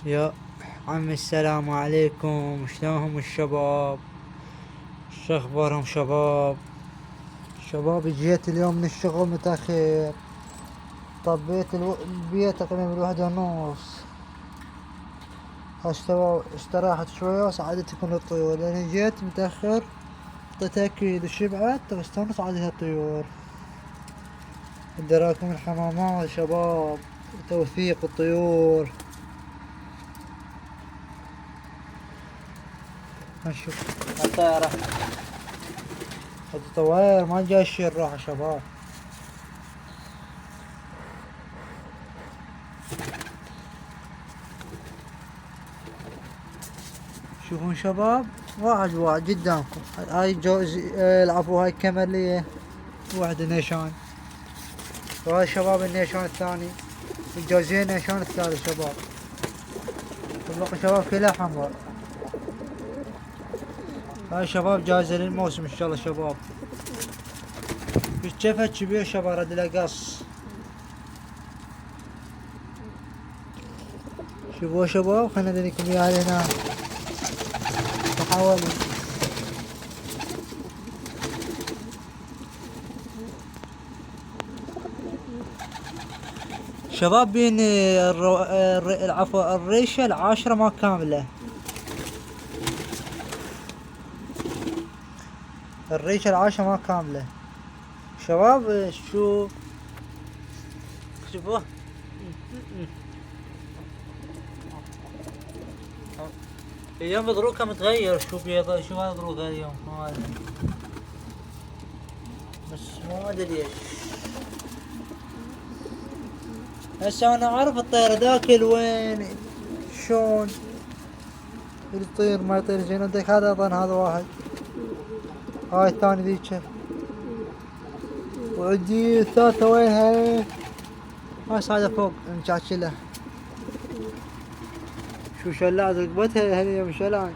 يا عمي السلام عليكم، شلونهم الشباب؟ شو اخبارهم شباب جيت اليوم من الشغل متأخر. طبيت البيت تقريبا بالواحدة ونص. استراحت شوية وصعدتكم الطيور لأني جيت متأخر. حطيت أكل وشبعت واستنى صعدتها الطيور. دراكم الحمامات شباب، توثيق الطيور. نشوف الطيارة الطوير ما جاي الشير راح شباب. شوفون شباب، واحد قدامكم. هاي جوز العفو، هاي كمالية واحدة نيشان، وهاي شباب النيشان الثاني، الجوزين نيشان الثالث شباب. والباقي شباب كلها حمر. هاي شباب جاهزة للموسم ان شاء الله شباب. بالجفة كبير شباب، رد له قص. شوفوا شباب، خلنا نوريكم اياها هنا حوالي. شباب بين العفو الريشة العاشرة ما كاملة. الريشة العاشرة ما كاملة شباب. شوفوا اليوم ضروكها متغير. شو بيض، شو هذا ضروكها اليوم هذا، بس ما ادري ليش. هسه انا اعرف الطير ذاك وين شلون يطير ما يطير زين. عندك هذا اظن هذا واحد، هاي الثاني ذيك، وعندي الثالثة وينها؟ هاي صاعدة فوق مشاشلة. شو شلات ركبتها هذي شلان.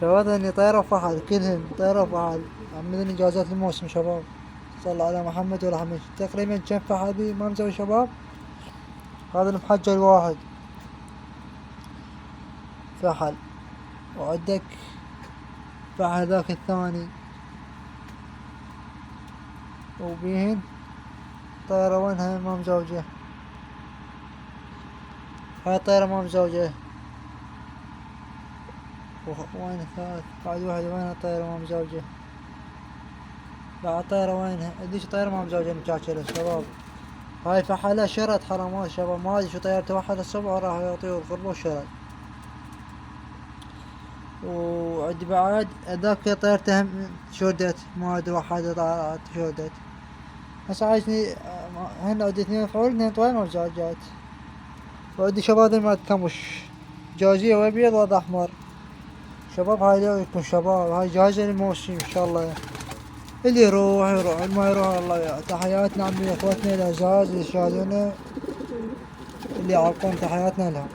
شباب اني طيرة فحل، كلهم طيرة فحل. عملين اجازات الموسم شباب. صلى على محمد ورحمة. تقريبا كم فحل بي ما مسوي شباب. هذا المحجر الواحد فحل، وعندك فحل ذاك الثاني، وبيهن طيرة وينها ما مزوجة. هاي الطيرة ما مزوجة. وين الثالث؟ بعد واحد وين الطيرة ما مزوجة. بعد طيرة وينها؟ اديش طيرة ما مزوجة مشاكلة شباب. هاي فحلة شرد حرامات شباب، ما ادري شو طيارته واحد الصبح راح يعطيه القربة وشرد. وعندي بعد ذاك طيرته هم شردت، ما ادري واحد طلعت شردت. هسه عايزني هنا عندي اثنين فعول، اثنين طويل ما مزوجات. وعندي شباب ما تكمش جوزية وابيض وهذا احمر شباب. هاي لكم شباب، هاي جاهزة للموسم ان شاء الله. اللي يروح يروح، اللي ما يروح الله. تحياتنا عمي اخوتنا العزاز اللي يشاهدونا، اللي يعرفون تحياتنا لهم.